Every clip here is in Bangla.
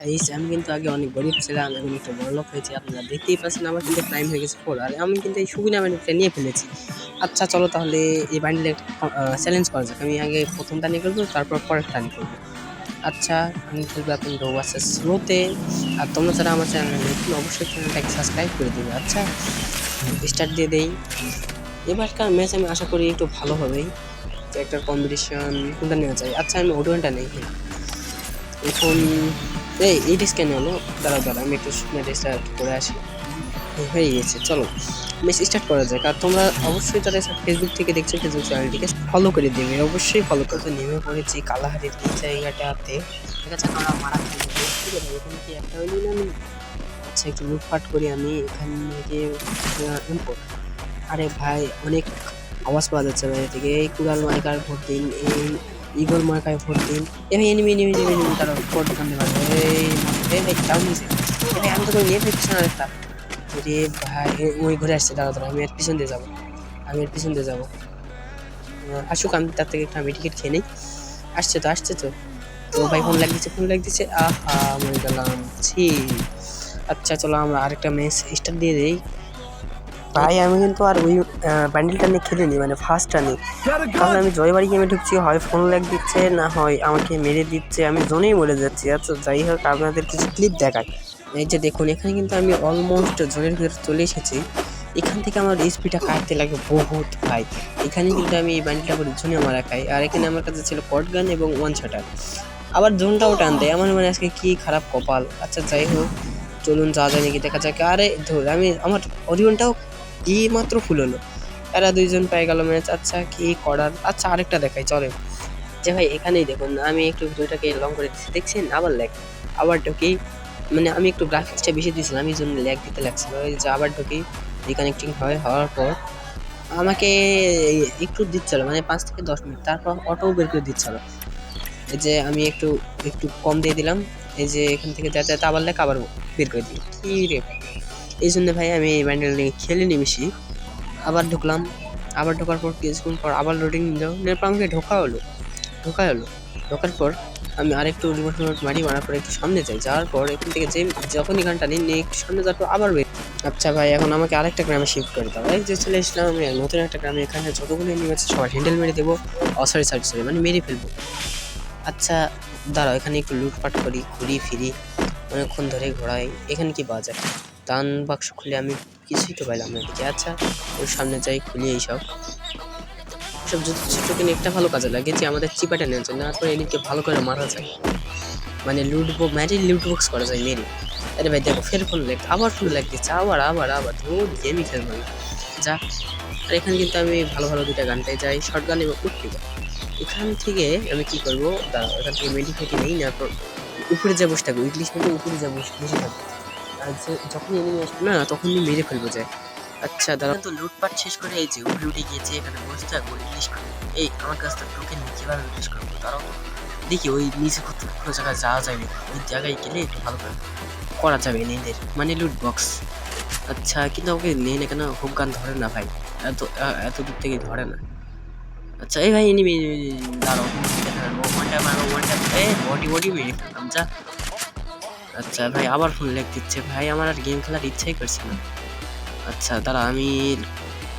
আমি কিন্তু আগে অনেক গরিব ছিলাম, এখন একটু বড়লোক হয়েছি। আপনারা দেখতেই পাচ্ছেন আমার কিন্তু প্রাইম হয়ে গেছে 4, আর আমি কিন্তু এই সুবিনা বান্ডিলটা নিয়ে ফেলেছি। আচ্ছা চলো তাহলে এই বান্ডিলে একটা চ্যালেঞ্জ করা যাক। আমি আগে প্রথম টানি করবো, তারপর পরের টানি করবো। আচ্ছা আমি খেলবো এখন রো ভার্সেস রোতে। আর তোমরা যারা আমার চ্যানেলে নতুন অবশ্যই চ্যানেলটাকে সাবস্ক্রাইব করে দিবে। আচ্ছা স্টার্ট দিয়ে দেই। এবারকার ম্যাচ আমি আশা করি একটু ভালো হবেই। একটা কম্পিটিশন কোনটা নেওয়া যায়? আচ্ছা আমি ওডোনটা নেই। এখন এই ডিস কেন হলো? দাঁড়াও আমি একটু স্টার্ট করে আসি। হয়ে গেছে, চলো ম্যাচ স্টার্ট করা যাক। আর তোমরা অবশ্যই যারা ফেসবুক থেকে দেখছো ফেসবুক চ্যানেলটিকে ফলো করে দেবে, অবশ্যই ফলো করতে। নেমে পড়েছি কালাহারির এই জায়গাটাতে। ঠিক আছে, আমরা মারা খাই এখানে কি একটা হইলি না আমি। আচ্ছা একটু লুটপাট করি আমি এখান থেকে। ইম্পোর্ট, আরে ভাই অনেক আওয়াজ পাওয়া যাচ্ছে বাইরে থেকে। এই কুড়াল মার্কার ভোট দিন, এই ইগল মার্কায় ভোট দিন। এবার এনিমি তারা ভোট করতে পারবে। এই ডাউন নিয়েছে। এবার আমি তো করে নিয়ে ফেলছি না একটা। রে ভাই ওই ঘুরে আসছে, দাঁড়া আমি এর পিছন দিয়ে যাবো। আসুক, আমি তার থেকে একটা টিকিট খেয়ে নিই। আসছে তো তো ভাই ফোন লাগতেছে। আহা মরে গেলাম, ছি। আচ্ছা চলো আমরা আরেকটা ম্যাচ স্টার্ট দিয়ে দেই। ভাই আমি কিন্তু আর ওই বান্ডিলটা নিয়ে খেলিনি, মানে ফার্স্টটা নিয়ে। তাহলে আমি জয়বাড়ি গেমে ঢুকছি, হয় ফোন ল্যাগ দিচ্ছে, না হয় আমাকে মেরে দিচ্ছে, আমি জোনেই মরে যাচ্ছি। আচ্ছা যাই হোক, আপনাদের কিছু ক্লিপ দেখায়। এই যে দেখুন, এখানে কিন্তু আমি অলমোস্ট জোনের ভিতরে চলে এসেছি। এখান থেকে আমার স্পিডটা কাটতে লাগে বহুত ভাই। এখানে কিন্তু আমি এই বান্ডিলটা করে জোনে মারা খাই। আর এখানে আমার কাছে ছিল পট গান এবং ওয়ান শাটার, আবার জোনটাও টান দেয়। আমার মানে আজকে কি খারাপ কপাল। আচ্ছা যাই হোক, চলুন যা যায় নাকি দেখা যাক। আরে ধর আমি আমার অরিয়নটাও এই মাত্র ফুল হলো, এরা দুইজন পেয়ে গেল ম্যাচ। আচ্ছা কি করার। আচ্ছা আরেকটা দেখাই চলে যে ভাই, এখানেই দেখুন আমি একটু ভিডিওটাকে লং করে দিচ্ছি, দেখছেন আবার ল্যাগ। আবার ঢুকি, মানে আমি একটু গ্রাফিক্সটা বেশি দিয়েছিলাম, এই জন্য ল্যাগ দিতে লাগছিল। এই যে আবার ঢুকি, রিকানেক্টিং হওয়ার পর আমাকে একটু দিচ্ছিল, মানে 5 থেকে 10 মিনিট, তারপর অটো বের করে দিচ্ছিল। এই যে আমি একটু একটু কম দিয়ে দিলাম। এই যে এখান থেকে যাতে আবার ল্যাগ, আবার বের করে দিই। কি রে, এই জন্য ভাই আমি এই ব্যান্ডেল নিয়ে খেলিনি বেশি। আবার ঢুকলাম, আবার ঢোকার পর কিছুক্ষণ পর আবার লোডিং নিল, নেওয়ার আমাকে ঢোকা হলো। ঢোকার পর আমি আরেকটু রিমোট মারার পর একটু সামনে যাওয়ার পর এখান থেকে যে যখনই গানটা নিয়ে একটু সামনে যাওয়ার পর আবার বের। আচ্ছা ভাই এখন আমাকে আরেকটা গ্রামে শিফট করে দাও। এই যে চলে এসলাম আমি নতুন একটা গ্রামে। এখানে যতগুলো এনিমি আছে সবার হ্যান্ডেল মেরে দেবো। সরি মানে মেরে ফেলবো। আচ্ছা দাঁড়াও, এখানে একটু লুটপাট করি, ঘুরি ফিরি অনেকক্ষণ ধরে ঘোরাই। এখানে কি পাওয়া যায়? দান বাক্স খুলে আমি কিছুই তো পাইলাম না এদিকে। আচ্ছা ওর সামনে যাই, খুলি এইসব ছোট কিনে একটা ভালো কাজে লাগে যে আমাদের চিপাটা নেওয়ার জন্য। তারপরে এদিকে ভালো করে মারা যায়, মানে লুট বক্স করা যায় মেরে। আরে ভাই দেখো ফের ফোন লেগ, আবার ফোন লেগ দিচ্ছে, আবার ধর গেমই খেলবো না যা। আর এখানে কিন্তু আমি ভালো দুইটা গান পেয়ে যাই, শর্ট গান এবং উঠতে গান। এখান থেকে আমি কি করবো, দাঁড়াও এখান থেকে মেডিকেটে নেই, তারপর উপরে যা বসে থাকবো, ইংলিশ মেটে উপরে যা বসে থাকবো। আর যখন এনিমি আসবে না তখনই মেরে ফেলবো যায়। আচ্ছা দাঁড়া, তো লুটপাট শেষ করে এই যে উপরে উঠে গিয়েছে, এখানে বসে থাকবো ইংলিশ করে। এই আমার কাছ থেকে টোকেন কিভাবে ইংলিশ করবো, তারাও দেখি ওই নিচে কোনো জায়গায় যাওয়া যাবে, ওই জায়গায় গেলে একটু ভালো করে করা যাবে নিজেদের, মানে লুট বক্স। আচ্ছা কিন্তু ওকে নেই না কেন, হুক গান ধরে না ভাই, এত দূর থেকে ধরে না। আচ্ছা এই ভাই এনিমি, দাঁড়াও বডি মেরে ফেললাম যা। আচ্ছা ভাই আবার ফোন লেগ দিচ্ছে ভাই, আমার আর গেম খেলার ইচ্ছাই করছে না। আচ্ছা দাঁড়া আমি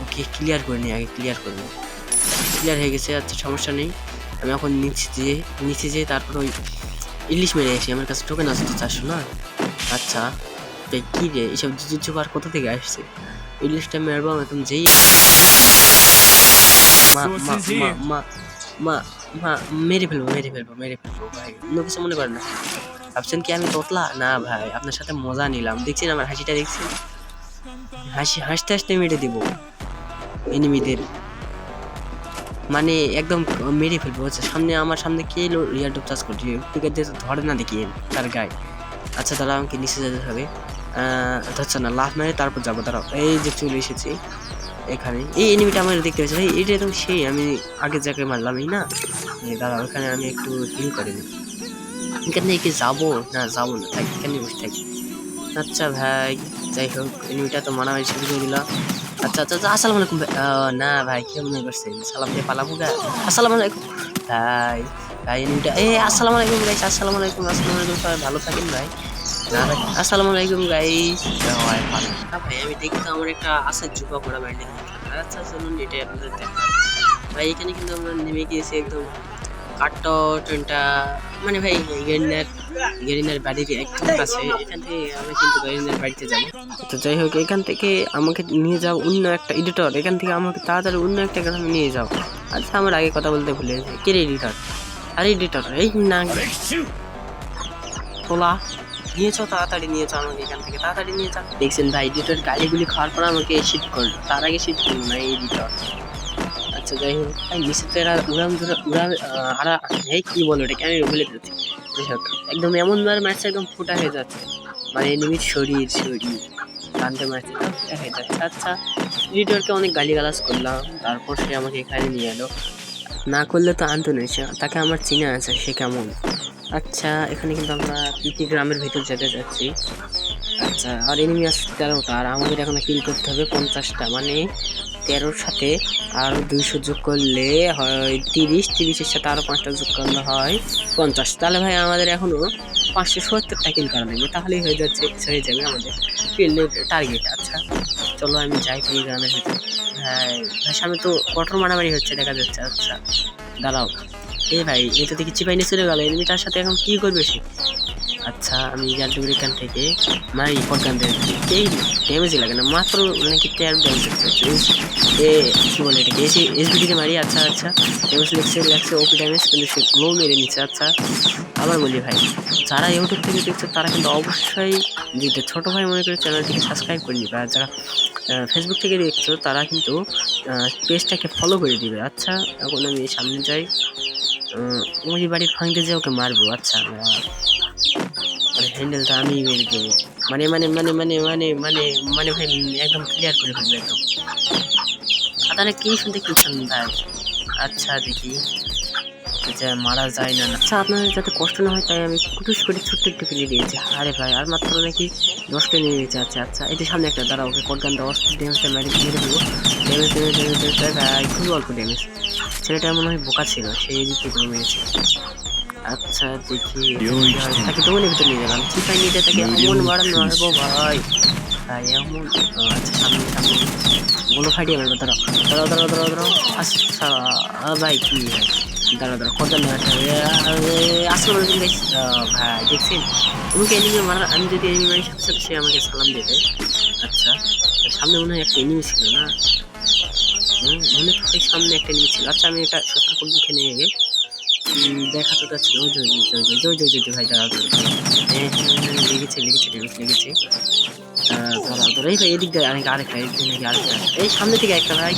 ওকে ক্লিয়ার করে নিই, আগে ক্লিয়ার করবো। ক্লিয়ার হয়ে গেছে, আচ্ছা সমস্যা নেই। আমি এখন নিচে যেয়ে তারপর ওই ইংলিশ মেরে আসি। আমার কাছে টোকেন আছে তো 400 না। আচ্ছা কি রে, এইসব জুজুৎসু আর কোথা থেকে আসছে? ইংলিশটা মেরবো এখন যেই মেরে ফেলবো ভাই, অন্য কিছু মনে করেন না। ভাবছেন কি আমি তোতলা না ভাই, আপনার সাথে মজা নিলাম। দেখছেন আমার হাসিটা, দেখছেন হাসতে মেরে দিব এনিমিদের, মানে একদম মেরে ফেলবো। আমার সামনে কে এলো রিয়াল টপ চার্জ করছে, ধরে না দেখি তার গায়ে। আচ্ছা দাঁড়া আমাকে নিচে যেতে হবে, ধরছে না, লাফ মেরে তারপর যাবো। দাঁড়াও এই যে চলে এসেছি এখানে। এই এনিমিটা আমার দেখতে পাচ্ছি ভাই, এটা তো সেই আমি আগের জায়গায় মারলাম এই না। দাঁড়াও এখানে আমি একটু হিল করে নিই। এখানে কি যাবো না থাকি, এখানে বসে থাকি। আচ্ছা ভাই যাই হোক, এনিমিটা তো মারামারি শুরু করে দিলাম। আচ্ছা আসসালামু আলাইকুম ভাই। না ভাই কি মনে করছেন সালাম দিয়ে পালাবো গা? আসসালামু আলাইকুম ভাই, ভাই এনিমিটা আসসালামু আলাইকুম গাইস, আসসালামু আলাইকুম, আসসালামু আলাইকুম, সবাই ভালো থাকেন ভাই। না ভাই, আসসালামু আলাইকুম গাইস। ভাই আমি দেখি তো আমার একটা আছে জুপা পড়া ব্যান্ডেল। আচ্ছা চলুন এটাই আপনাদের দেখা। ভাই এখানে কিন্তু আমরা নেমে গিয়েছি একদম কাট্টো ট্রেনটা, মানে ভাই গেরিনার বাড়ির একদম কাছে। এখান থেকে আমরা কিন্তু গেরিনার বাড়িতে যাবো। তো যাই হোক, এখান থেকে আমাকে নিয়ে যাও অন্য একটা এডিটর, এখান থেকে আমাকে তাড়াতাড়ি অন্য একটা গ্রামে নিয়ে যাও। আচ্ছা আমার আগে কথা বলতে ভুলে গেছি, কে এডিটর? আরে এডিটর এই না তোলা, নিয়েছো তাড়াতাড়ি নিয়েছো আমাকে এখান থেকে, তাড়াতাড়ি নিয়ে যাও। দেখছেন ভাই এডিটর গালিগুলি খাওয়ার পর আমাকে শিফট করলো, তার আগে শিফট করলো না এই এডিটর। আচ্ছা যাই হোক, নিচে তো এরা উড়ান ধরে এই কি বলো এটাকে আমি বলে দিচ্ছি। যাই হোক একদম এমন ভাবে ম্যাচটা একদম ফুটা হয়ে যাচ্ছে, মানে এনিমির শরীর টানতে মারছে তো ফুটা হয়ে যাচ্ছে। আচ্ছা এডিটরকে অনেক গালিগালাজ করলাম, তারপর সে আমাকে এখানে নিয়ে এলো। না করলে তো আনতো না, তাকে আমার চিনা আছে সে কেমন। আচ্ছা এখানে কিন্তু আমরা পিটি গ্রামের ভিতর যেতে যাচ্ছি। আচ্ছা আর এনিমি আছে 13টা, আর আমাদের এখন কিল করতে হবে 50টা, মানে 13-র সাথে আরো 200 যোগ করলে হয় 30-30-এর সাথে আরো 5টা যোগ করলে হয় 50। তাহলে ভাই আমাদের এখনো 570টা কিল করা লাগবে, তাহলেই হয়ে যাবে আমাদের ফিল্ডের টার্গেট। আচ্ছা চলো আমি যাই পিটি গ্রামের ভিতরে। হ্যাঁ ভাই সামনে তো কঠোর মারামারি হচ্ছে দেখা যাচ্ছে। আচ্ছা দাঁড়াও, ভাই এটা দেখি চিপাইনে চলে গেল, এনিমিটার সাথে এখন কি করবে সে? আচ্ছা আমি জালটুকুর এখান থেকে মারি পটগান থেকে, এই ড্যামেজই লাগে না, মাত্র নাকি 13 ড্যামেজ হচ্ছে। কি বলে এটাকে এসবিডিতে মারি। আচ্ছা আচ্ছা ড্যামেজ লাগছে ওপি ড্যামেজ, কিন্তু সে লো মেরে নিচ্ছে। আচ্ছা আবার বলি ভাই, যারা ইউটিউব থেকে দেখছে তারা কিন্তু অবশ্যই যদি ছোটো ভাই মনে করে চ্যানেলটিকে সাবস্ক্রাইব করে নিবে, আর যারা ফেসবুক থেকে দেখছো তারা কিন্তু পেজটাকে ফলো করে দিবে। আচ্ছা এখন আমি সামনে যাই, ওই বাড়ির ফাঁকে যে ওকে মারবো। আচ্ছা হ্যান্ডেলটা আমি মেরে দেবো, মানে মানে মানে মানে মানে মানে মানে ভাই একদম ক্লিয়ার করে ফেলবো একদম। তাহলে কি শুনতে কিনছেন ভাই? আচ্ছা দেখি যে মারা যায় না। আচ্ছা আপনাদের যাতে কষ্ট না হয় তাই আমি কুটুস করে ছোট্ট একটু ফেলে দিয়েছি। আরে ভাই আর মাত্র নাকি 10টা নিয়ে গেছে। আচ্ছা আচ্ছা এটি সামনে একটা দাঁড়া, ওকে কোটগান দেওয়া ড্যামেজটা মেরে দেবো। ড্যামেজ ভাই খুবই অল্প ড্যামেজ, ছেলেটা মনে হয় বোকা ছিল, সেই দিক থেকে মেরেছে। আচ্ছা দেখি তাকে দোকানের ভিতরে নিয়ে গেলাম, চিপাই নিয়ে তাকে এমন মারানো মারবো ভাই। ভাই এমন আচ্ছা সামনে গুলো ফাটিয়ে মারবো। দাঁড়াও। আচ্ছা ভাই কি ভাই দাঁড়াও কত আসলে ভাই দেখছেন তোমাকে এনিমি মারার, আমি যদি এনিমি মারি সাথে সাথে সে আমাকে সালাম দেবে। আচ্ছা সামনে মনে হয় একটা এনিমি ছিল না, মনে তো হয় সামনে একটা এনিমি ছিল। আচ্ছা আমি এটা সতর্ক লিখে নিয়ে গে দেখা তো যাচ্ছিল। জয় ভাই দাঁড়াও, লেগেছে এই ভাই এদিক দিয়ে আরেকটা এই সামনে থেকে একটা ভাই।